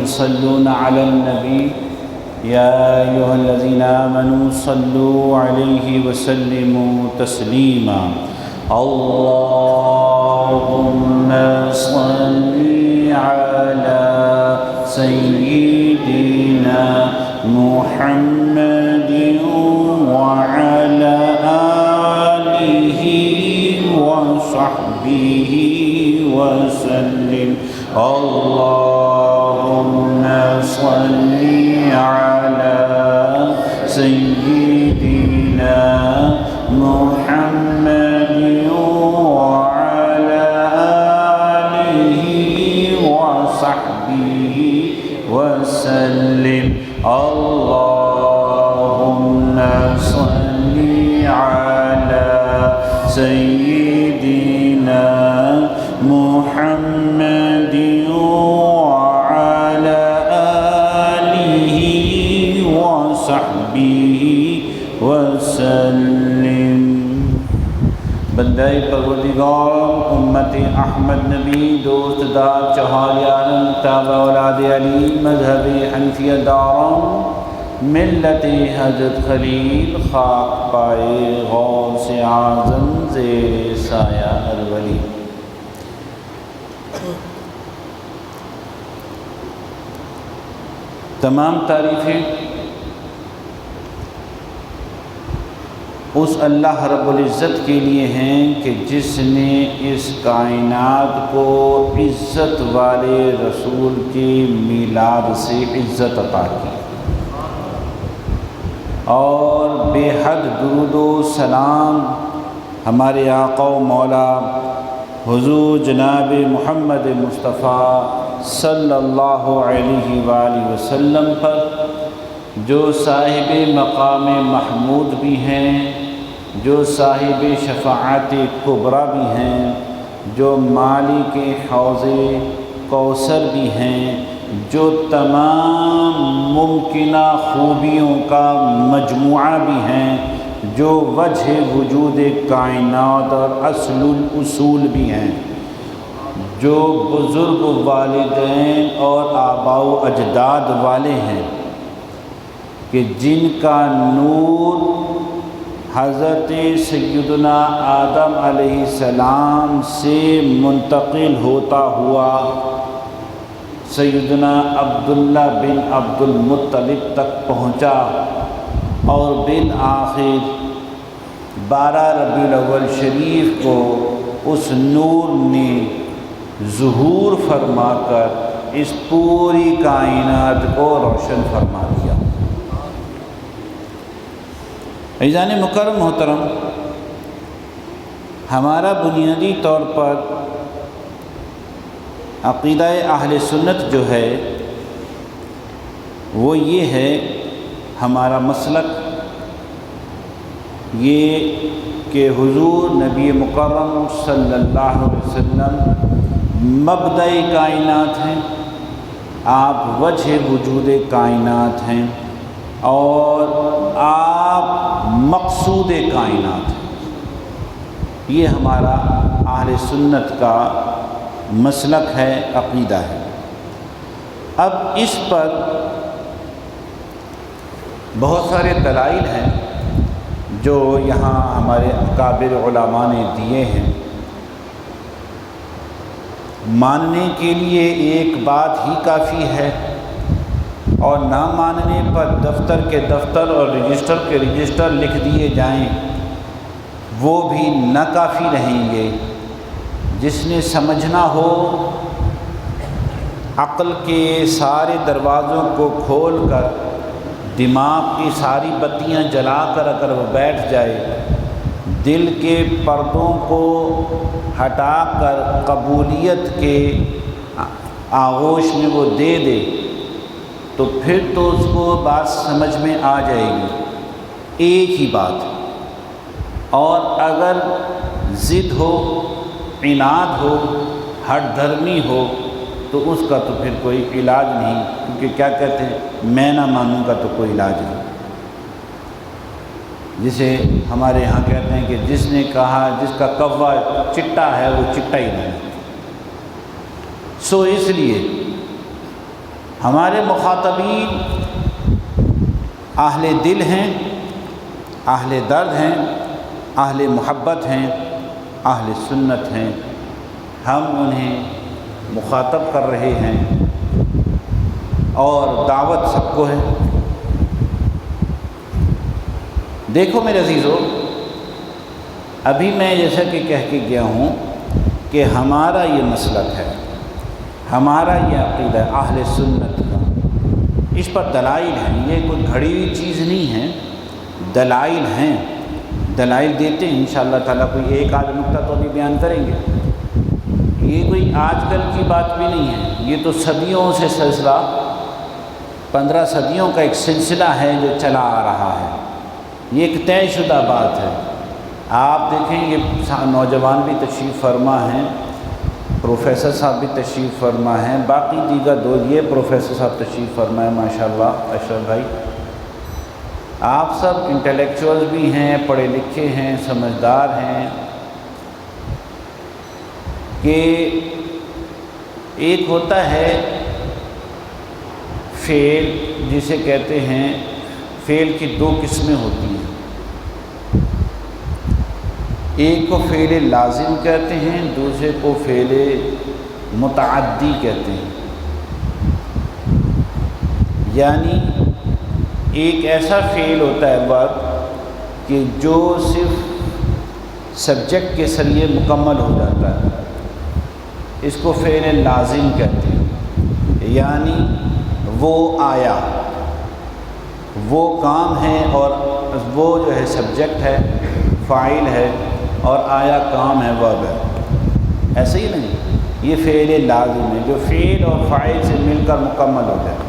يصلون على النبي يا أيها الذين آمنوا صلوا عليه وسلموا تسليما اللهم صل على سيدنا محمد وعلى آله وصحبه وسلم اللهم صل على سيدنا محمد وعلى آله وصحبه وسلم اللهم صل على سيدنا محمد وعلى آله وصحبه وسلم بندہ پروردگار امت احمد نبی دوست دار چہار یارم تابع اولاد علی مذہب حنفیہ دارم ملت حضرت خلیل خاک پائے غوث اعظم زیر سایہ الولی تمام تعریفیں اس اللہ رب العزت کے لیے ہیں کہ جس نے اس کائنات کو عزت والے رسول کے میلاد سے عزت عطا کی اور بے حد درود و سلام ہمارے آقا و مولا حضور جناب محمد مصطفیٰ صلی اللہ علیہ وآلہ وسلم پر جو صاحب مقام محمود بھی ہیں، جو صاحب شفاعت کبریٰ بھی ہیں، جو مالک حوض کوثر بھی ہیں، جو تمام ممکنہ خوبیوں کا مجموعہ بھی ہیں، جو وجہ وجود کائنات اور اصل الاصول بھی ہیں، جو بزرگ والدین اور آباء و اجداد والے ہیں کہ جن کا نور حضرت سیدنا آدم علیہ السلام سے منتقل ہوتا ہوا سیدنا عبداللہ بن عبد المطلب تک پہنچا اور بالآخر 12 ربیع الاول شریف کو اس نور نے ظہور فرما کر اس پوری کائنات کو روشن فرما دیا۔ عزیزان مکرم محترم، ہمارا بنیادی طور پر عقیدہ اہل سنت جو ہے وہ یہ ہے، ہمارا مسلک یہ کہ حضور نبی مکرم صلی اللہ علیہ وسلم مبدأ کائنات ہیں، آپ وجہ وجود کائنات ہیں اور آپ مقصود کائنات ہیں۔ یہ ہمارا اہل سنت کا مسلک ہے، عقیدہ ہے۔ اب اس پر بہت سارے دلائل ہیں جو یہاں ہمارے اکابر علماء نے دیے ہیں۔ ماننے کے لیے ایک بات ہی کافی ہے اور نہ ماننے پر دفتر کے دفتر اور رجسٹر کے رجسٹر لکھ دیے جائیں وہ بھی نہ کافی رہیں گے۔ جس نے سمجھنا ہو عقل کے سارے دروازوں کو کھول کر دماغ کی ساری بتیاں جلا کر اگر وہ بیٹھ جائے، دل کے پردوں کو ہٹا کر قبولیت کے آغوش میں وہ دے دے تو پھر تو اس کو بات سمجھ میں آ جائے گی، ایک ہی بات۔ اور اگر ضد ہو، عناد ہو، ہٹ دھرمی ہو تو اس کا تو پھر کوئی علاج نہیں، کیونکہ کیا کہتے ہیں، میں نہ مانوں کا تو کوئی علاج نہیں۔ جسے ہمارے ہاں کہتے ہیں کہ جس نے کہا جس کا کوا چٹا ہے وہ چٹا ہی نہیں۔ سو اس لیے ہمارے مخاطبین اہل دل ہیں، اہل درد ہیں، اہل محبت ہیں، اہل سنت ہیں، ہم انہیں مخاطب کر رہے ہیں اور دعوت سب کو ہے۔ دیکھو میرے عزیزو، ابھی میں جیسا کہ کہہ کے گیا ہوں کہ ہمارا یہ مسلک ہے، ہمارا یہ عقیدہ ہے اہل سنت کا، اس پر دلائل ہیں، یہ کوئی گھڑی ہوئی چیز نہیں ہے، دلائل ہیں، دلائل دیتے ہیں انشاءاللہ تعالیٰ۔ کوئی ایک آدھ نقطہ تو ابھی بیان کریں گے، یہ کوئی آج کل کی بات بھی نہیں ہے، یہ تو صدیوں سے سلسلہ، 15 صدیوں کا ایک سلسلہ ہے جو چلا آ رہا ہے، یہ ایک طے شدہ بات ہے۔ آپ دیکھیں یہ نوجوان بھی تشریف فرما ہیں، پروفیسر صاحب بھی تشریف فرما ہیں، باقی دیگر دو، یہ پروفیسر صاحب تشریف فرما ہے ماشاءاللہ اشرف بھائی، آپ سب انٹلیکچوئل بھی ہیں، پڑھے لکھے ہیں، سمجھدار ہیں، کہ ایک ہوتا ہے فعل جسے کہتے ہیں، فعل کی دو قسمیں ہوتی ہیں، ایک کو فعل لازم کہتے ہیں، دوسرے کو فعل متعدی کہتے ہیں۔ یعنی ایک ایسا فعل ہوتا ہے ورب کہ جو صرف سبجیکٹ کے ذریعے مکمل ہو جاتا ہے، اس کو فعل لازم کہتے ہیں، یعنی وہ آیا، وہ کام ہے اور وہ جو ہے سبجیکٹ ہے، فاعل ہے، اور آیا کام ہے، ورب ہے۔ ایسے ہی نہیں، یہ فعل لازم ہے جو فعل اور فاعل سے مل کر مکمل ہو جائے۔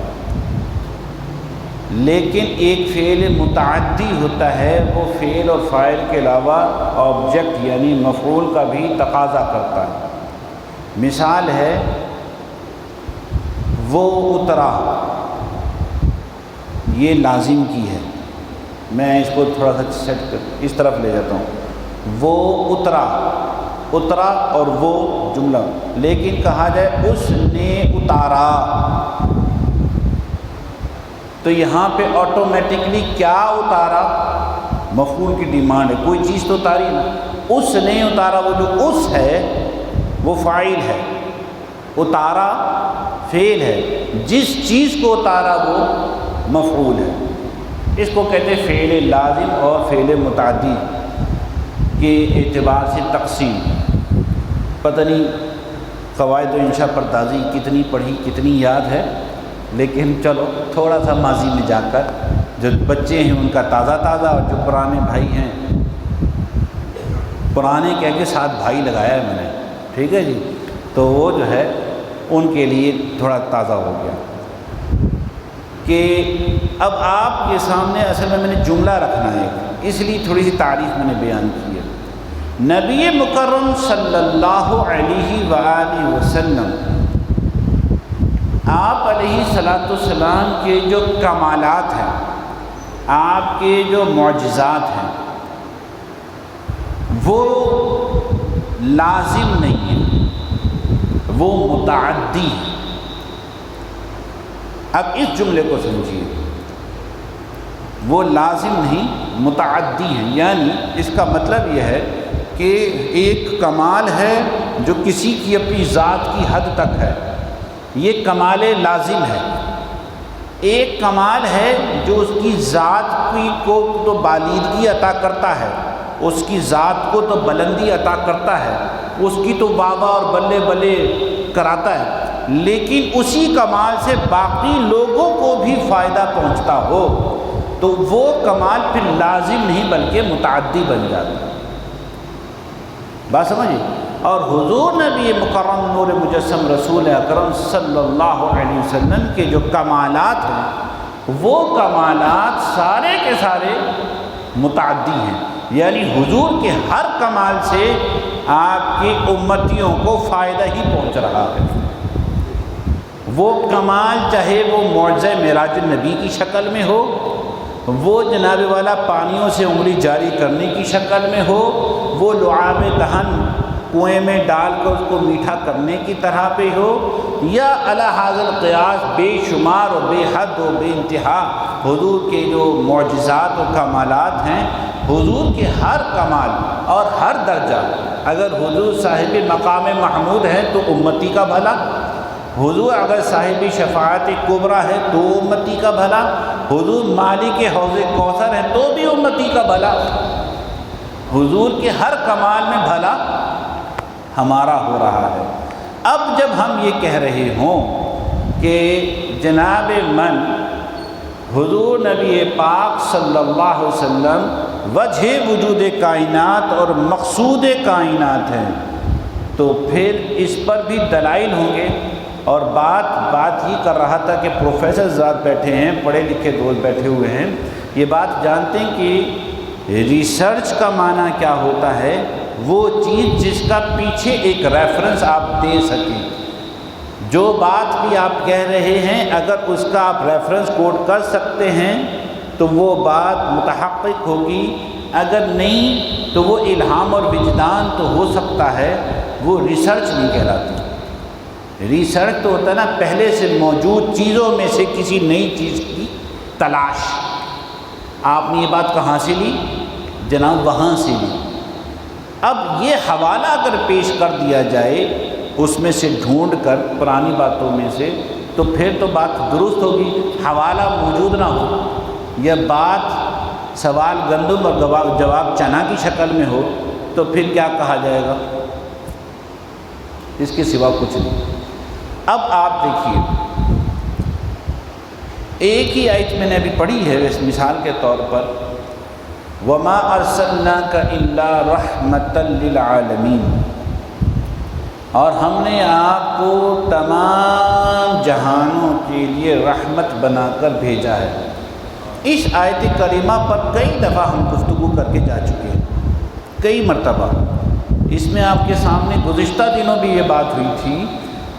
لیکن ایک فعل متعدی ہوتا ہے، وہ فعل اور فاعل کے علاوہ آبجیکٹ یعنی مفعول کا بھی تقاضا کرتا ہے۔ مثال ہے وہ اترا، یہ لازم کی ہے، میں اس کو تھوڑا سا سیٹ کر اس طرف لے جاتا ہوں، وہ اترا، اترا اور وہ جملہ، لیکن کہا جائے اس نے اتارا، تو یہاں پہ آٹومیٹکلی کیا اتارا؟ مفعول کی ڈیمانڈ ہے، کوئی چیز تو اتاری نا، اس نے اتارا، وہ جو اس ہے وہ فاعل ہے، اتارا فعل ہے، جس چیز کو اتارا وہ مفعول ہے۔ اس کو کہتے ہیں فعل لازم اور فعل متعدی کے اعتبار سے تقسیم۔ پتہ نہیں قواعد و انشاء پردازی کتنی پڑھی، کتنی یاد ہے، لیکن چلو تھوڑا سا ماضی میں جا کر، جو بچے ہیں ان کا تازہ تازہ، اور جو پرانے بھائی ہیں، پرانے کہہ کے ساتھ بھائی لگایا ہے میں نے، ٹھیک ہے جی، تو وہ جو ہے ان کے لیے تھوڑا تازہ ہو گیا کہ اب آپ کے سامنے اصل میں نے جملہ رکھنا ہے، اس لیے تھوڑی سی تعریف میں نے بیان کی ہے۔ نبی مکرم صلی اللہ علیہ وآلہ وسلم، آپ علیہ الصلاۃ والسلام کے جو کمالات ہیں، آپ کے جو معجزات ہیں، وہ لازم نہیں ہیں، وہ متعدی ہیں۔ اب اس جملے کو سمجھیے، وہ لازم نہیں، متعدی ہیں، یعنی اس کا مطلب یہ ہے کہ ایک کمال ہے جو کسی کی اپنی ذات کی حد تک ہے، یہ کمال لازم ہے۔ ایک کمال ہے جو اس کی ذات کو تو بالیدگی عطا کرتا ہے، اس کی ذات کو تو بلندی عطا کرتا ہے، اس کی تو بابا اور بلے بلے کراتا ہے، لیکن اسی کمال سے باقی لوگوں کو بھی فائدہ پہنچتا ہو تو وہ کمال پھر لازم نہیں بلکہ متعدی بن جاتا ہے۔ بات سمجھے؟ اور حضور نبی مکرم نور مجسم رسول اکرم صلی اللہ علیہ وسلم کے جو کمالات ہیں، وہ کمالات سارے کے سارے متعدی ہیں، یعنی حضور کے ہر کمال سے آپ کی امتیوں کو فائدہ ہی پہنچ رہا ہے۔ وہ کمال چاہے وہ معجزہ معراج النبی کی شکل میں ہو، وہ جناب والا پانیوں سے انگلی جاری کرنے کی شکل میں ہو، وہ لعاب دہن کنویں میں ڈال کر اس کو میٹھا کرنے کی طرح پہ ہو، یا علی حاضر القیاس بے شمار و بے حد و بے انتہا حضور کے جو معجزات و کمالات ہیں، حضور کے ہر کمال اور ہر درجہ، اگر حضور صاحب مقام محمود ہے تو امتی کا بھلا، حضور اگر صاحب شفاعت کبریٰ ہے تو امتی کا بھلا، حضور مالک حوض کوثر ہے تو بھی امتی کا بھلا، حضور کے ہر کمال میں بھلا ہمارا ہو رہا ہے۔ اب جب ہم یہ کہہ رہے ہوں کہ جناب من حضور نبی پاک صلی اللہ علیہ وسلم وجہ وجود کائنات اور مقصود کائنات ہیں، تو پھر اس پر بھی دلائل ہوں گے۔ اور بات ہی کر رہا تھا کہ پروفیسر ذات بیٹھے ہیں، پڑھے لکھے دوست بیٹھے ہوئے ہیں، یہ بات جانتے ہیں کہ ریسرچ کا معنی کیا ہوتا ہے؟ وہ چیز جس کا پیچھے ایک ریفرنس آپ دے سکیں۔ جو بات بھی آپ کہہ رہے ہیں اگر اس کا آپ ریفرنس کوٹ کر سکتے ہیں تو وہ بات متحقق ہوگی، اگر نہیں تو وہ الہام اور وجدان تو ہو سکتا ہے، وہ ریسرچ نہیں کہلاتی۔ ریسرچ تو ہوتا ہے نا پہلے سے موجود چیزوں میں سے کسی نئی چیز کی تلاش۔ آپ نے یہ بات کہاں سے لی؟ جناب وہاں سے لی۔ اب یہ حوالہ اگر پیش کر دیا جائے اس میں سے ڈھونڈ کر پرانی باتوں میں سے، تو پھر تو بات درست ہوگی۔ حوالہ موجود نہ ہو، یہ بات سوال گندم اور جواب چنا کی شکل میں ہو، تو پھر کیا کہا جائے گا؟ اس کے سوا کچھ نہیں۔ اب آپ دیکھیے، ایک ہی آیت میں نے ابھی پڑھی ہے اس مثال کے طور پر، وَمَا أَرْسَلْنَاكَ إِلَّا رَحْمَةً لِّلْعَالَمِينَ، اور ہم نے آپ کو تمام جہانوں کے لیے رحمت بنا کر بھیجا ہے۔ اس آیت کریمہ پر کئی دفعہ ہم گفتگو کر کے جا چکے ہیں، کئی مرتبہ۔ اس میں آپ کے سامنے گزشتہ دنوں بھی یہ بات ہوئی تھی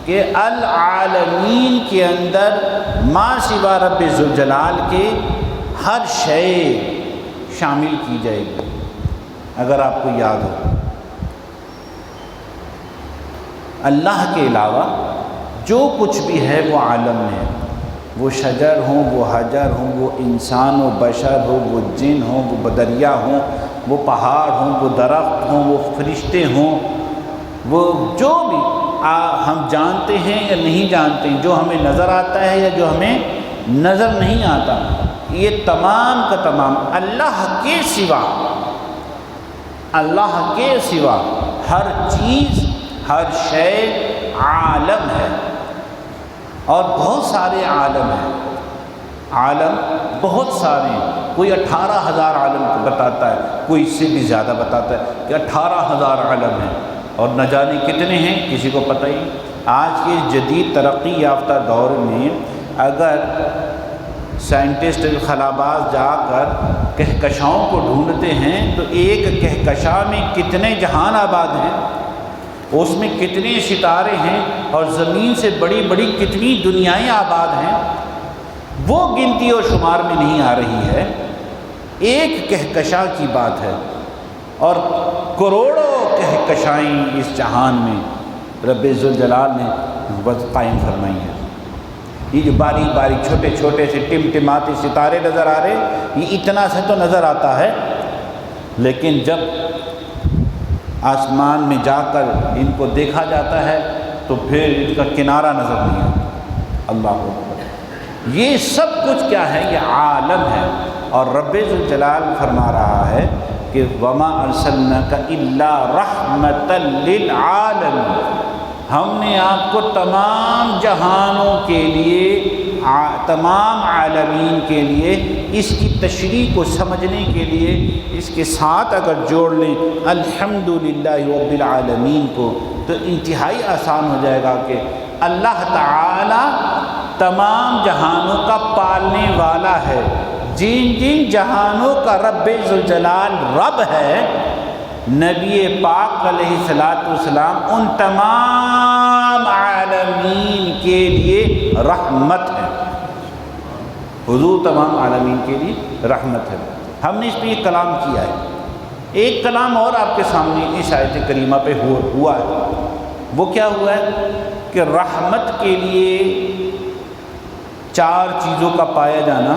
کہ العالمین کے اندر ما سوا رب ذوالجلال کے ہر شے شامل کی جائے گی۔ اگر آپ کو یاد ہو، اللہ کے علاوہ جو کچھ بھی ہے وہ عالم میں ہے، وہ شجر ہوں، وہ حجر ہوں، وہ انسان و بشر ہو، وہ جن ہوں، وہ بدریا ہوں، وہ پہاڑ ہوں، وہ درخت ہوں، وہ فرشتے ہوں، وہ جو بھی ہم جانتے ہیں یا نہیں جانتے ہیں، جو ہمیں نظر آتا ہے یا جو ہمیں نظر نہیں آتا، یہ تمام کا تمام اللہ کے سوا ہر چیز، ہر شے عالم ہے۔ اور بہت سارے عالم ہیں، عالم بہت سارے ہیں۔ کوئی 18,000 عالم کو بتاتا ہے، کوئی اس سے بھی زیادہ بتاتا ہے کہ 18,000 عالم ہیں، اور نہ جانے کتنے ہیں کسی کو پتہ ہی۔ آج کے جدید ترقی یافتہ دور میں اگر سائنٹسٹ خلاباز جا کر کہکشاؤں کو ڈھونڈتے ہیں تو ایک کہکشاں میں کتنے جہان آباد ہیں، اس میں کتنے ستارے ہیں، اور زمین سے بڑی بڑی کتنی دنیائیں آباد ہیں، وہ گنتی اور شمار میں نہیں آ رہی ہے۔ ایک کہکشاں کی بات ہے، اور کروڑوں کہکشائیں اس جہان میں رب ذوالجلال نے قائم فرمائی ہیں۔ یہ جو باریک باریک چھوٹے چھوٹے سے ٹمٹماتے ستارے نظر آ رہے ہیں، یہ اتنا سے تو نظر آتا ہے، لیکن جب آسمان میں جا کر ان کو دیکھا جاتا ہے تو پھر ان کا کنارہ نظر نہیں آتا۔ اللہ اکبر۔ یہ سب کچھ کیا ہے؟ یہ عالم ہے۔ اور رب ذوالجلال فرما رہا ہے کہ وما ارسلناک الا رحمۃ للعالمین، ہم نے آپ کو تمام جہانوں کے لیے، تمام عالمین کے لیے، اس کی تشریح کو سمجھنے کے لیے اس کے ساتھ اگر جوڑ لیں الحمدللہ رب العالمین کو، تو انتہائی آسان ہو جائے گا کہ اللہ تعالی تمام جہانوں کا پالنے والا ہے۔ جن جن جہانوں کا رب ذوالجلال رب ہے، نبی پاک علیہ الصلوۃ والسلام ان تمام عالمین کے لیے رحمت ہے۔ حضور تمام عالمین کے لیے رحمت ہے۔ ہم نے اس پہ یہ کلام کیا ہے، ایک کلام اور آپ کے سامنے اس آیت کریمہ پہ ہوا ہے، وہ کیا ہوا ہے کہ رحمت کے لیے 4 چیزوں کا پایا جانا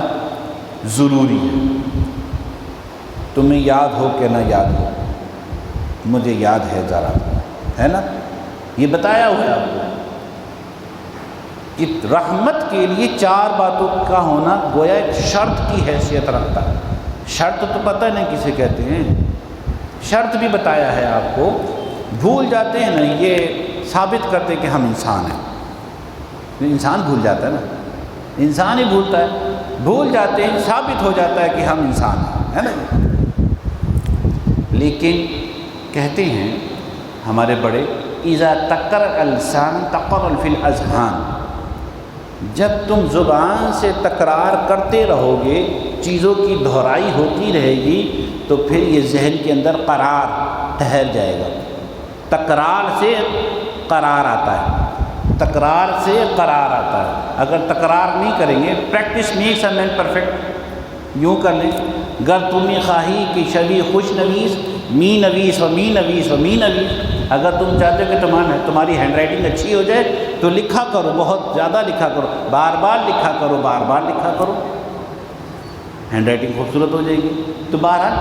ضروری ہے۔ تمہیں یاد ہو کہ نہ یاد ہو، مجھے یاد ہے ذرا، ہے نا، یہ بتایا ہوا ہے آپ کو کہ رحمت کے لیے 4 باتوں کا ہونا گویا ایک شرط کی حیثیت رکھتا ہے۔ شرط تو پتہ نہیں کسے کہتے ہیں، شرط بھی بتایا ہے آپ کو، بھول جاتے ہیں نا، یہ ثابت کرتے کہ ہم انسان ہیں۔ انسان بھول جاتا ہے نا، انسان ہی بھولتا ہے، بھول جاتے ہیں، ثابت ہو جاتا ہے کہ ہم انسان ہیں، ہے نا۔ لیکن کہتے ہیں ہمارے بڑے، اذا تکرر اللسان تقرر فی الاذہان، جب تم زبان سے تکرار کرتے رہو گے، چیزوں کی دہرائی ہوتی رہے گی، تو پھر یہ ذہن کے اندر قرار ٹھہر جائے گا۔ تکرار سے قرار آتا ہے، تکرار سے قرار آتا ہے۔ اگر تکرار نہیں کریں گے، practice makes a man perfect, یوں کر لیں، گر تمہیں خواہی کہ شبی خوش نویس، می نویس و می نویس و می نویس۔ اگر تم چاہتے ہو کہ تمہاری ہینڈ رائٹنگ اچھی ہو جائے تو لکھا کرو، بہت زیادہ لکھا کرو، بار بار لکھا کرو، بار بار لکھا کرو، ہینڈ رائٹنگ خوبصورت ہو جائے گی۔ تو بہرحال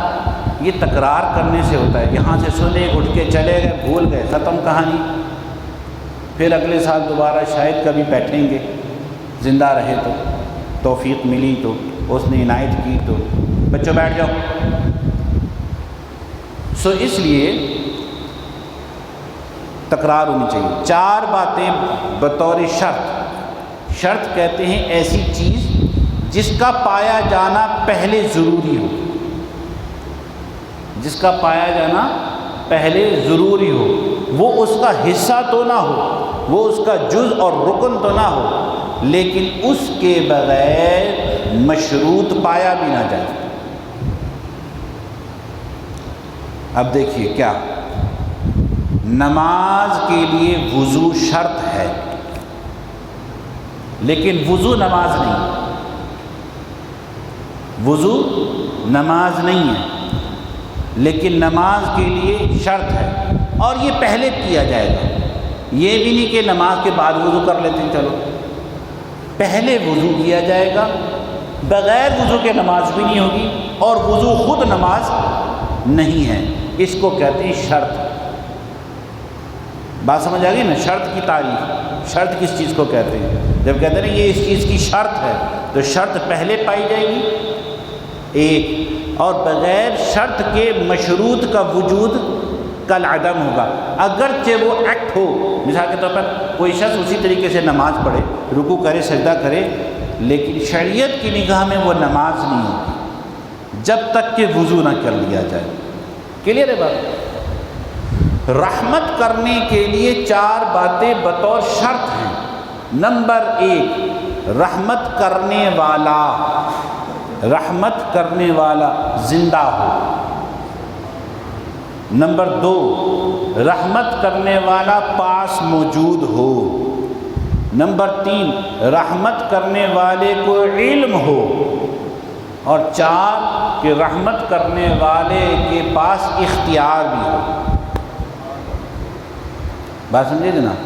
یہ تکرار کرنے سے ہوتا ہے۔ یہاں سے سنے، اٹھ کے چلے گئے، بھول گئے، ختم کہانی۔ پھر اگلے سال دوبارہ شاید کبھی بیٹھیں گے، زندہ رہے تو، توفیق ملی تو، اس نے عنایت کی تو، بچوں بیٹھ جاؤ۔ اس لیے تکرار ہونی چاہیے۔ 4 باتیں بطور شرط، شرط کہتے ہیں ایسی چیز جس کا پایا جانا پہلے ضروری ہو، جس کا پایا جانا پہلے ضروری ہو، وہ اس کا حصہ تو نہ ہو، وہ اس کا جز اور رکن تو نہ ہو، لیکن اس کے بغیر مشروط پایا بھی نہ جائے۔ اب دیکھیے کیا، نماز کے لیے وضو شرط ہے، لیکن وضو نماز نہیں، وضو نماز نہیں ہے، لیکن نماز کے لیے شرط ہے، اور یہ پہلے کیا جائے گا۔ یہ بھی نہیں کہ نماز کے بعد وضو کر لیتے ہیں، چلو پہلے وضو کیا جائے گا، بغیر وضو کے نماز بھی نہیں ہوگی، اور وضو خود نماز نہیں ہے، اس کو کہتے ہیں شرط۔ بات سمجھ آ گئی نا، شرط کی تعریف، شرط کس چیز کو کہتے ہیں؟ جب کہتے ہیں نا یہ اس چیز کی شرط ہے، تو شرط پہلے پائی جائے گی ایک، اور بغیر شرط کے مشروط کا وجود کل عدم ہوگا، اگرچہ وہ ایکٹ ہو۔ مثال کے طور پر کوئی شخص اسی طریقے سے نماز پڑھے، رکوع کرے، سجدہ کرے، لیکن شریعت کی نگاہ میں وہ نماز نہیں ہوگی جب تک کہ وضو نہ کر لیا جائے۔ کلیئر ہے بات؟ رحمت کرنے کے لیے 4 باتیں بطور شرط ہیں۔ نمبر 1، رحمت کرنے والا زندہ ہو۔ نمبر 2، رحمت کرنے والا پاس موجود ہو۔ نمبر 3، رحمت کرنے والے کو علم ہو۔ اور 4، کہ رحمت کرنے والے کے پاس اختیار بھی ہو۔ بات سمجھے جناب؟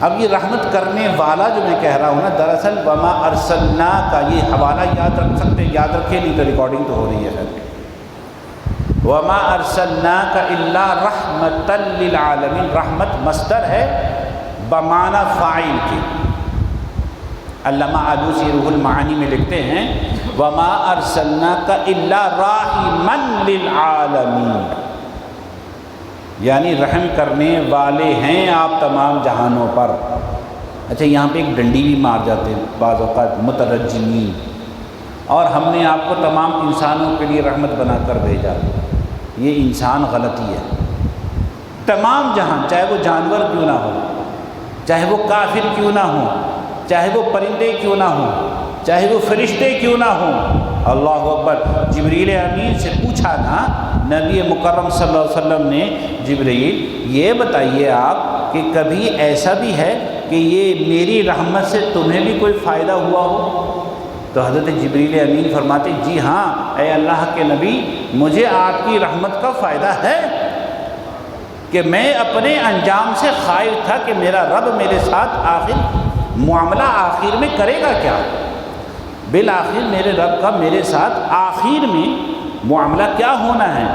اب یہ رحمت کرنے والا جو میں کہہ رہا ہوں نا، دراصل وما ارسلنا کا یہ حوالہ یاد رکھ سکتے، یاد رکھے نہیں تو ریکارڈنگ تو ہو رہی ہے۔ وما ارسلناک الا رحمتا للعالمین، رحمت مصدر ہے بمعنی فاعل کے۔ علامہ آلوسی روح المعانی میں لکھتے ہیں وما ارسلناک الا راحما للعالمین، یعنی رحم کرنے والے ہیں آپ تمام جہانوں پر۔ اچھا، یہاں پہ ایک ڈنڈی بھی مار جاتے ہیں بعض اوقات مترجمین، اور ہم نے آپ کو تمام انسانوں کے لیے رحمت بنا کر بھیجا۔ یہ انسان غلطی ہے۔ تمام جہان، چاہے وہ جانور کیوں نہ ہو، چاہے وہ کافر کیوں نہ ہو، چاہے وہ پرندے کیوں نہ ہوں، چاہے وہ فرشتے کیوں نہ ہوں۔ اللہ اکبر! جبریل امین سے پوچھا نا نبی مکرم صلی اللہ علیہ وسلم نے، جبریل یہ بتائیے آپ کہ کبھی ایسا بھی ہے کہ یہ میری رحمت سے تمہیں بھی کوئی فائدہ ہوا ہو؟ تو حضرت جبریل امین فرماتے جی ہاں اے اللہ کے نبی، مجھے آپ کی رحمت کا فائدہ ہے کہ میں اپنے انجام سے خائف تھا کہ میرا رب میرے ساتھ آخر معاملہ آخر میں کرے گا کیا، بالآخر میرے رب کا میرے ساتھ آخر میں معاملہ کیا ہونا ہے۔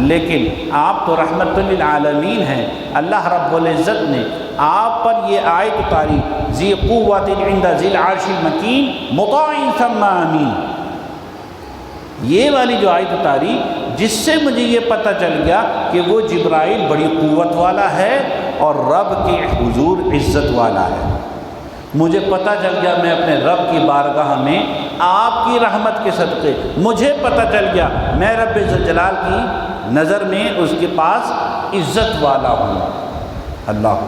لیکن آپ تو رحمت للعالمین ہیں، اللہ رب العزت نے آپ پر یہ آیت اتاری، ذی قوت عند ذی العرش المکین مطاع ثم امین، یہ والی جو آیت اتاری جس سے مجھے یہ پتہ چل گیا کہ وہ جبرائیل بڑی قوت والا ہے اور رب کے حضور عزت والا ہے۔ مجھے پتہ چل گیا میں اپنے رب کی بارگاہ میں آپ کی رحمت کے صدقے، مجھے پتہ چل گیا میں رب ذوالجلال کی نظر میں اس کے پاس عزت والا ہوں۔ اللہ،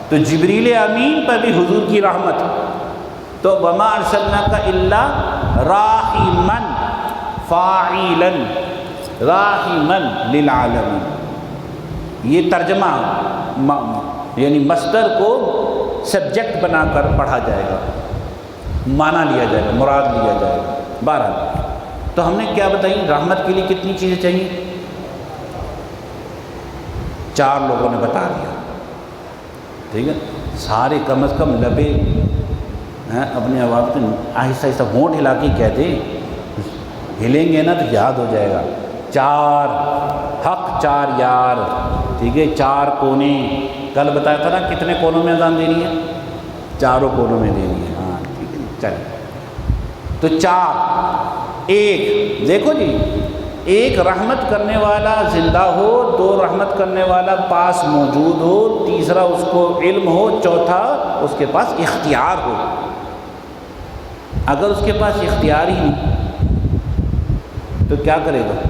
تو جبریل امین پر بھی حضور کی رحمت، تو وما ارسلناک الا راحما فاعلا راحما للعالمین، یہ ترجمہ یعنی مصدر کو سبجیکٹ بنا کر پڑھا جائے گا، معنی لیا جائے گا، مراد لیا جائے گا۔ بہرحال تو ہم نے کیا بتائی، رحمت کے لیے کتنی چیزیں چاہیے؟ 4 لوگوں نے بتا دیا، ٹھیک ہے، سارے کم از کم لبے اپنے آواز کو آہستہ آہستہ ہونٹ ہلا کے کہہ دیں، ہلیں گے نا تو یاد ہو جائے گا۔ 4 حق 4 یار، ٹھیک ہے، 4 کونے، کل بتایا تھا نا کتنے کونوں میں اذان دینی ہے؟ 4 کونوں میں دینی ہے، ہاں ٹھیک ہے، چلیں تو 4 1 دیکھو جی، 1 رحمت کرنے والا زندہ ہو، 2 رحمت کرنے والا پاس موجود ہو، تیسرا اس کو علم ہو، چوتھا اس کے پاس اختیار ہو۔ اگر اس کے پاس اختیار ہی نہیں تو کیا کرے گا،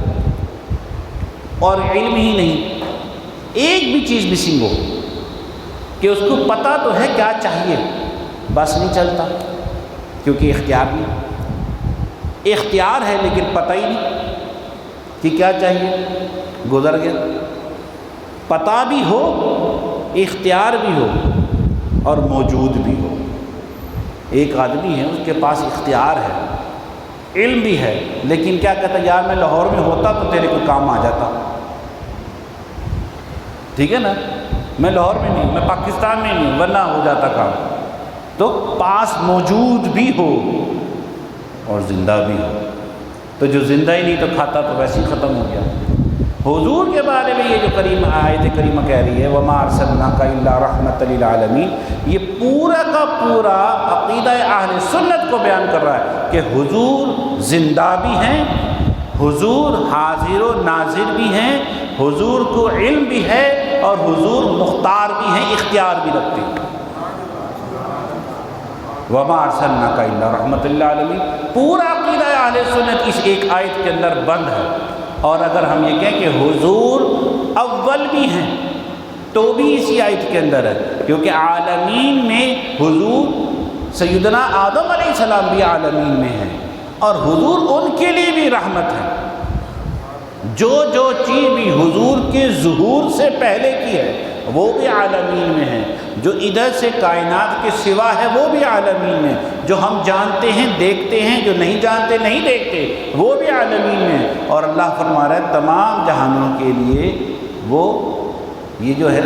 اور علم ہی نہیں، ایک بھی چیز مسنگ ہو کہ اس کو پتہ تو ہے کیا چاہیے، بس نہیں چلتا، کیونکہ اختیار نہیں، اختیار ہے لیکن پتہ ہی نہیں کہ کیا چاہیے، گزر گیا۔ پتہ بھی ہو، اختیار بھی ہو اور موجود بھی ہو۔ ایک آدمی ہے، اس کے پاس اختیار ہے، علم بھی ہے، لیکن کیا کہتا ہے، یار میں لاہور میں ہوتا تو تیرے کو کام آ جاتا، ٹھیک ہے نا، میں لاہور میں نہیں، میں پاکستان میں نہیں، ورنہ ہو جاتا کام۔ تو پاس موجود بھی ہو اور زندہ بھی ہو، تو جو زندہ ہی نہیں تو کھاتا تو ویسے ہی ختم ہو گیا۔ حضور کے بارے میں یہ جو کریم آیت کریمہ کہہ رہی ہے وما ارسلناک الا رحمۃ للعالمین، یہ پورا کا پورا عقیدہ اہل سنت کو بیان کر رہا ہے کہ حضور زندہ بھی ہیں، حضور حاضر و ناظر بھی ہیں، حضور کو علم بھی ہے اور حضور مختار بھی ہیں، اختیار بھی رکھتے ہیں۔ وما ارسلناک الا رحمۃ للعالمین، پورا عقیدہ اہل سنت اس ایک آیت کے اندر بند ہے۔ اور اگر ہم یہ کہیں کہ حضور اول بھی ہیں تو بھی اسی آیت کے اندر ہے، کیونکہ عالمین میں حضور سیدنا آدم علیہ السلام بھی عالمین میں ہیں، اور حضور ان کے لیے بھی رحمت ہے۔ جو چیز بھی حضور کے ظہور سے پہلے کی ہے وہ بھی عالمین میں ہے، جو ادھر سے کائنات کے سوا ہے وہ بھی عالمین میں، جو ہم جانتے ہیں دیکھتے ہیں، جو نہیں جانتے نہیں دیکھتے وہ بھی عالمین میں۔ اور اللہ فرما رہا ہے تمام جہانوں کے لیے وہ یہ جو ہے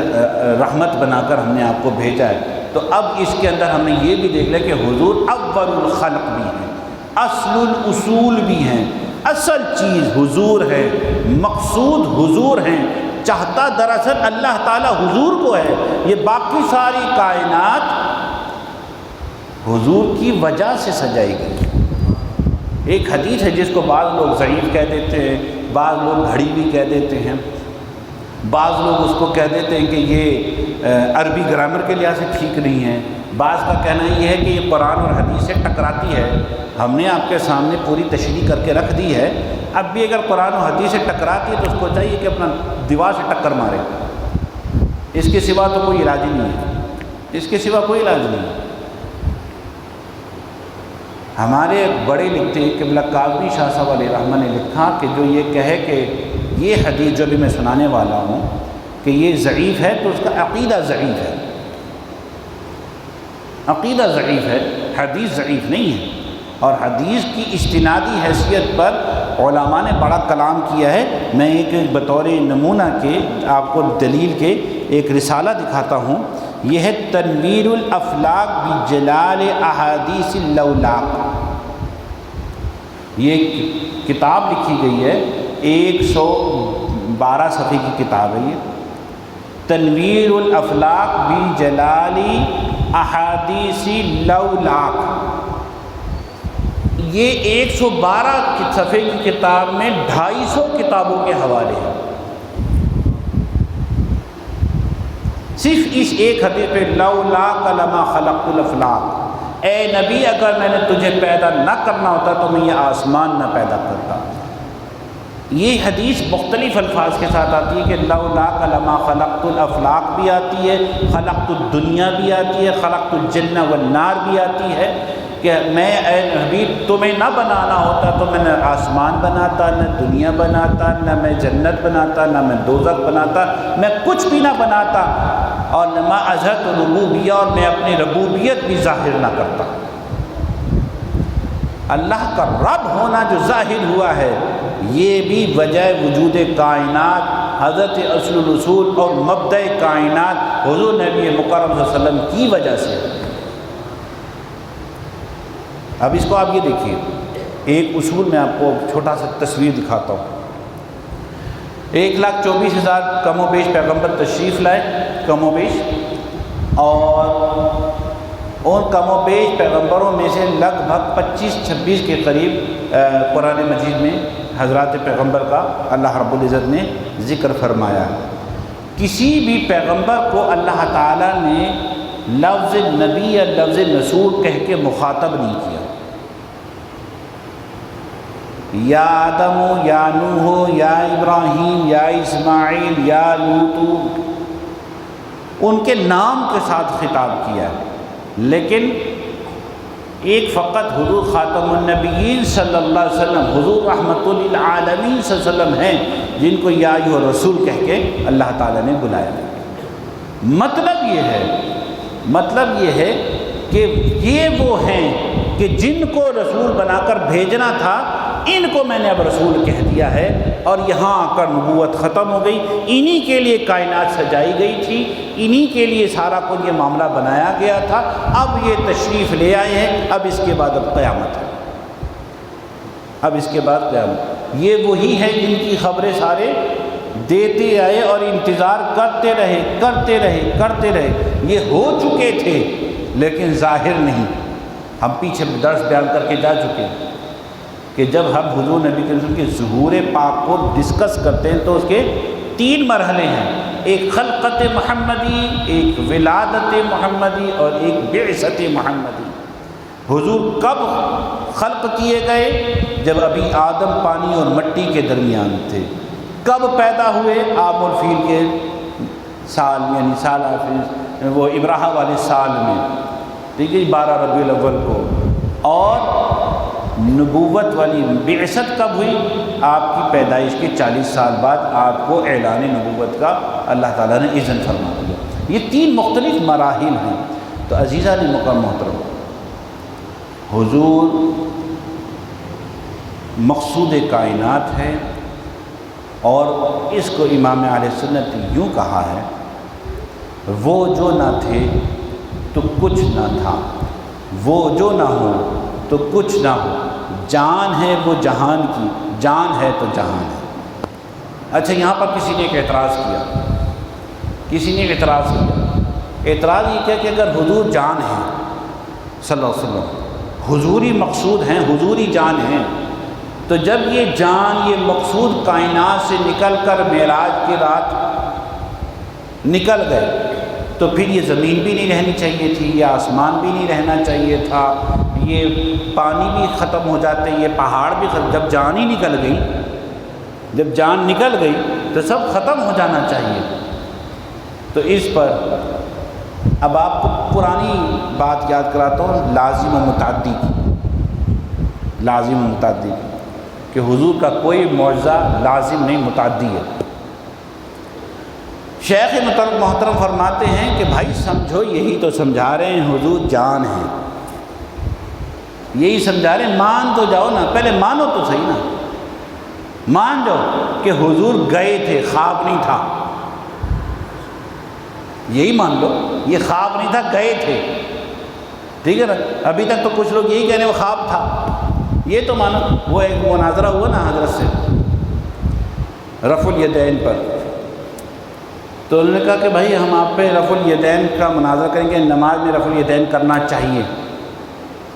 رحمت بنا کر ہم نے آپ کو بھیجا ہے۔ تو اب اس کے اندر ہم نے یہ بھی دیکھ لیا کہ حضور اول الخلق بھی ہیں، اصل الاصول بھی ہیں، اصل چیز حضور ہے، مقصود حضور ہیں، چاہتا دراصل اللہ تعالیٰ حضور کو ہے۔ یہ باقی ساری کائنات حضور کی وجہ سے سجائی گئی۔ ایک حدیث ہے جس کو بعض لوگ ضعیف کہہ دیتے ہیں، بعض لوگ گھڑی بھی کہہ دیتے ہیں، بعض لوگ اس کو کہہ دیتے ہیں کہ یہ عربی گرامر کے لحاظ سے ٹھیک نہیں ہے، بعض کا کہنا یہ ہے کہ یہ قرآن اور حدیث سے ٹکراتی ہے۔ ہم نے آپ کے سامنے پوری تشریح کر کے رکھ دی ہے، اب بھی اگر قرآن و حدیث سے ٹکراتی ہے تو اس کو چاہیے کہ اپنا دیوار سے ٹکر مارے، اس کے سوا تو کوئی علاج ہی نہیں ہے، اس کے سوا کوئی علاج نہیں ہے۔ ہمارے بڑے لکھتے ہیں قبلہ کاظمی شاہ صاحب علیہ رحمہ نے لکھا کہ جو یہ کہے کہ یہ حدیث جو بھی میں سنانے والا ہوں کہ یہ ضعیف ہے تو اس کا عقیدہ ضعیف ہے، عقیدہ ضعیف ہے، حدیث ضعیف نہیں ہے۔ اور حدیث کی اجتنادی حیثیت پر علماء نے بڑا کلام کیا ہے. میں ایک بطور نمونہ کے آپ کو دلیل کے ایک رسالہ دکھاتا ہوں. یہ ہے تنویر الافلاق بجلال احادیث اللولاق. یہ کتاب لکھی گئی ہے، 112 صفحے کی کتاب ہے. یہ تنویر الافلاق بجلال احادیث اللولاق. یہ 112 صفحے کی کتاب میں 250 کتابوں کے حوالے ہیں. صرف اس ایک حدیث پہ لولاک لما خلقت الافلاق، اے نبی اگر میں نے تجھے پیدا نہ کرنا ہوتا تو میں یہ آسمان نہ پیدا کرتا. یہ حدیث مختلف الفاظ کے ساتھ آتی ہے کہ لولاک لما خلقت الافلاق بھی آتی ہے، خلقت الدنیا بھی آتی ہے، خلقت الجنہ والنار بھی آتی ہے کہ میں اے حبیب تمہیں نہ بنانا ہوتا تو میں نہ آسمان بناتا، نہ دنیا بناتا، نہ میں جنت بناتا، نہ میں دوزخ بناتا، میں کچھ بھی نہ بناتا، اور نہ اظہرت ربوبیہ، اور میں اپنی ربوبیت بھی ظاہر نہ کرتا. اللہ کا رب ہونا جو ظاہر ہوا ہے یہ بھی وجہ وجود کائنات حضرت اصل الرسول اور مبدأ کائنات حضور نبی مکرم صلی اللہ علیہ وسلم کی وجہ سے. اب اس کو آپ یہ دیکھیے، ایک اصول میں آپ کو چھوٹا سا تصویر دکھاتا ہوں. 1,24,000 کم و بیش پیغمبر تشریف لائے، کم و بیش، اور ان کم و بیش پیغمبروں میں سے لگ بھگ 25-26 کے قریب قرآن مجید میں حضرات پیغمبر کا اللہ رب العزت نے ذکر فرمایا. کسی بھی پیغمبر کو اللہ تعالیٰ نے لفظ نبی یا لفظ رسول کہہ کے مخاطب نہیں کیا. یا آدم یا نوح یا ابراہیم یا اسماعیل یا لوط، ان کے نام کے ساتھ خطاب کیا ہے. لیکن ایک فقط حضور خاتم النبیین صلی اللہ علیہ وسلم، حضور رحمت للعالمین صلی اللہ علیہ وسلم ہیں جن کو یا ایھا الرسول کہہ کے اللہ تعالیٰ نے بلایا. مطلب یہ ہے کہ یہ وہ ہیں کہ جن کو رسول بنا کر بھیجنا تھا ان کو میں نے اب رسول کہہ دیا ہے، اور یہاں آ کر نبوت ختم ہو گئی. انہی کے لیے کائنات سجائی گئی تھی، انہی کے لیے سارا کچھ یہ معاملہ بنایا گیا تھا. اب یہ تشریف لے آئے ہیں، اب اس کے بعد اب قیامت ہے. اب اس کے بعد قیامت. یہ وہی ہیں جن کی خبریں سارے دیتے آئے اور انتظار کرتے رہے. یہ ہو چکے تھے لیکن ظاہر نہیں. ہم پیچھے درس بیان کر کے جا چکے ہیں کہ جب ہم حضور نبی صلی اللہ علیہ وسلم کے ظہور پاک کو ڈسکس کرتے ہیں تو اس کے 3 مرحلے ہیں. ایک خلقت محمدی، ایک ولادت محمدی، اور ایک بعثت محمدی. حضور کب خلق کیے گئے؟ جب ابھی آدم پانی اور مٹی کے درمیان تھے. کب پیدا ہوئے؟ عام الفیل کے سال، یعنی سال آخری وہ ابراہ والے سال میں، ٹھیک ہے، 12 ربیع الاول کو. اور نبوت والی بعثت کب ہوئی؟ آپ کی پیدائش کے 40 سال بعد آپ کو اعلان نبوت کا اللہ تعالیٰ نے اذن فرما دیا. یہ 3 مختلف مراحل ہیں. تو عزیزان مکرم محترم، حضور مقصود کائنات ہے، اور اس کو امام اہل سنت یوں کہا ہے، وہ جو نہ تھے تو کچھ نہ تھا، وہ جو نہ ہو تو کچھ نہ ہو. جان ہے وہ جہان کی، جان ہے تو جہان ہے. اچھا، یہاں پر کسی نے ایک اعتراض کیا. اعتراض یہ کیا کہ اگر حضور جان ہیں صلی اللہ علیہ وسلم، حضوری مقصود ہیں، حضوری جان ہیں، تو جب یہ جان، یہ مقصود کائنات سے نکل کر معراج کی رات نکل گئے، تو پھر یہ زمین بھی نہیں رہنی چاہیے تھی، یہ آسمان بھی نہیں رہنا چاہیے تھا، یہ پانی بھی ختم ہو جاتے، یہ پہاڑ بھی ختم. جب جان ہی نکل گئی، جب جان نکل گئی تو سب ختم ہو جانا چاہیے. تو اس پر اب آپ کو پرانی بات یاد کراتا ہوں، لازم و متعدی کی، کہ حضور کا کوئی معجزہ لازم نہیں، متعدی ہے. شیخ محترم فرماتے ہیں کہ بھائی سمجھو، یہی تو سمجھا رہے ہیں حضور جان ہیں، یہی سمجھا رہے ہیں. مان تو جاؤ نا، پہلے مانو تو صحیح نا. مان جاؤ کہ حضور گئے تھے، خواب نہیں تھا، یہی مان لو، یہ خواب نہیں تھا، گئے تھے، ٹھیک ہے نا؟ ابھی تک تو کچھ لوگ یہی کہہ رہے ہیں وہ خواب تھا، یہ تو مانو۔ وہ ایک مناظرہ ہوا نا حضرت سے رفع الیدین پر، تو انہوں نے کہا کہ بھائی ہم آپ پہ رفع الیدین کا مناظرہ کریں گے، نماز میں رفع الیدین کرنا چاہیے۔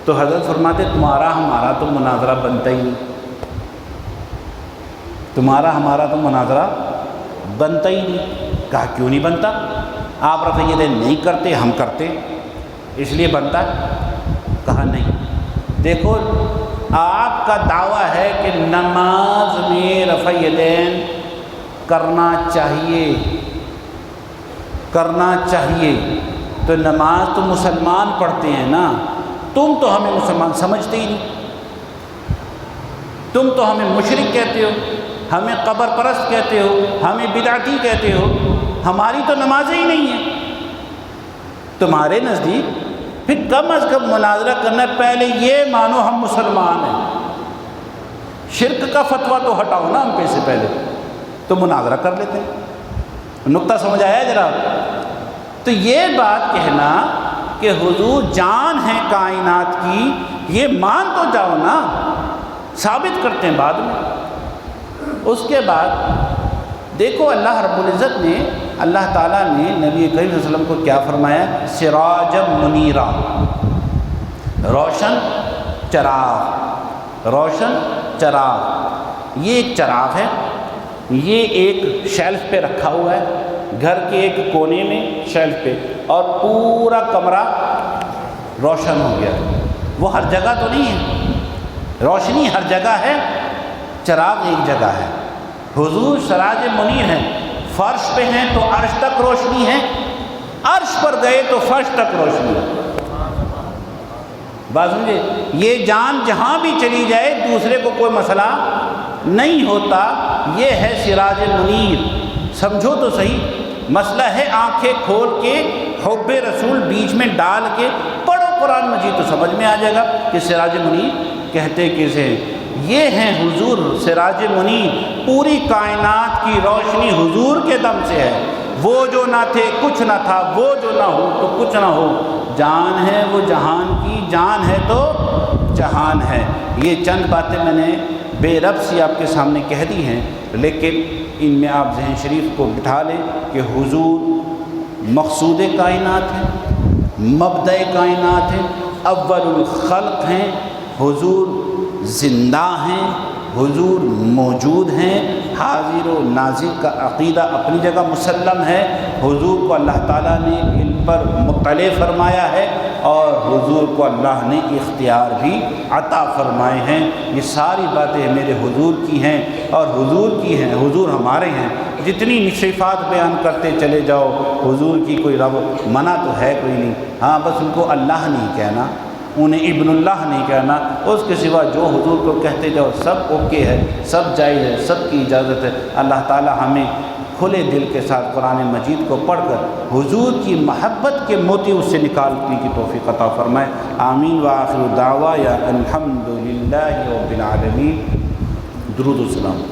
تو حضرت فرماتے تمہارا ہمارا تو مناظرہ بنتا ہی نہیں، تمہارا ہمارا تو مناظرہ بنتا ہی نہیں۔ کہا کیوں نہیں بنتا؟ آپ رفع الیدین نہیں کرتے، ہم کرتے، اس لیے بنتا ہے؟ کہا نہیں، دیکھو آپ کا دعویٰ ہے کہ نماز میں رفع الیدین کرنا چاہیے، کرنا چاہیے، تو نماز تو مسلمان پڑھتے ہیں نا، تم تو ہمیں مسلمان سمجھتے ہی نہیں، تم تو ہمیں مشرک کہتے ہو، ہمیں قبر پرست کہتے ہو، ہمیں بدعتی کہتے ہو، ہماری تو نمازیں ہی نہیں ہیں۔ تمہارے نزدیک پھر کم از کم مناظرہ کرنا، پہلے یہ مانو ہم مسلمان ہیں، شرک کا فتویٰ تو ہٹاؤ نا ہم پہ سے پہلے، تو مناظرہ کر لیتے ہیں۔ نقطہ سمجھ آیا ذرا؟ تو یہ بات کہنا کہ حضور جان ہے کائنات کی، یہ مان تو جاؤ نا، ثابت کرتے ہیں بعد میں۔ اس کے بعد دیکھو اللہ رب العزت نے، اللہ تعالیٰ نے نبی کریم صلی اللہ علیہ وسلم کو کیا فرمایا؟ سراجا منیرا، روشن چراغ، روشن چراغ۔ یہ ایک چراغ ہے، یہ ایک شیلف پہ رکھا ہوا ہے، گھر کے ایک کونے میں شیلف پہ، اور پورا کمرہ روشن ہو گیا۔ وہ ہر جگہ تو نہیں ہے، روشنی ہر جگہ ہے، چراغ ایک جگہ ہے۔ حضور سراج منیر ہیں، فرش پہ ہیں تو عرش تک روشنی ہے، عرش پر گئے تو فرش تک روشنی ہے۔ بات سمجھے؟ یہ جان جہاں بھی چلی جائے دوسرے کو کوئی مسئلہ نہیں ہوتا، یہ ہے سراج منیر۔ سمجھو تو صحیح، مسئلہ ہے آنکھیں کھول کے حب رسول بیچ میں ڈال کے پڑھو قرآن مجید تو سمجھ میں آ جائے گا کہ سراج منیر کہتے کسے ہیں۔ یہ ہیں حضور سراج منیر، پوری کائنات کی روشنی حضور کے دم سے ہے۔ وہ جو نہ تھے کچھ نہ تھا، وہ جو نہ ہو تو کچھ نہ ہو، جان ہے وہ جہان کی، جان ہے تو جہان ہے۔ یہ چند باتیں میں نے بے ربط سی آپ کے سامنے کہہ دی ہیں، لیکن ان میں آپ ذہن شریف کو بٹھا لیں کہ حضور مقصود کائنات ہیں، مبدأ کائنات ہیں، اول الخلق ہیں، حضور زندہ ہیں، حضور موجود ہیں، حاضر و ناظر کا عقیدہ اپنی جگہ مسلم ہے۔ حضور کو اللہ تعالیٰ نے علم پر مطلع فرمایا ہے، اور حضور کو اللہ نے اختیار بھی عطا فرمائے ہیں۔ یہ ساری باتیں میرے حضور کی ہیں اور حضور کی ہیں، حضور ہمارے ہیں۔ جتنی صفات بیان کرتے چلے جاؤ، حضور کی کوئی رب منع تو ہے کوئی نہیں، ہاں بس ان کو اللہ نہیں کہنا، انہیں ابن اللہ نہیں کہنا، اس کے سوا جو حضور کو کہتے جاؤ سب اوکے ہے، سب جائز ہے، سب کی اجازت ہے۔ اللہ تعالی ہمیں کھلے دل کے ساتھ قرآن مجید کو پڑھ کر حضور کی محبت کے موتی اس سے نکالنے کی توفیق عطا فرمائے۔ آمین وآخر دعوایا الحمد للہ رب العالمین۔ درود و سلام۔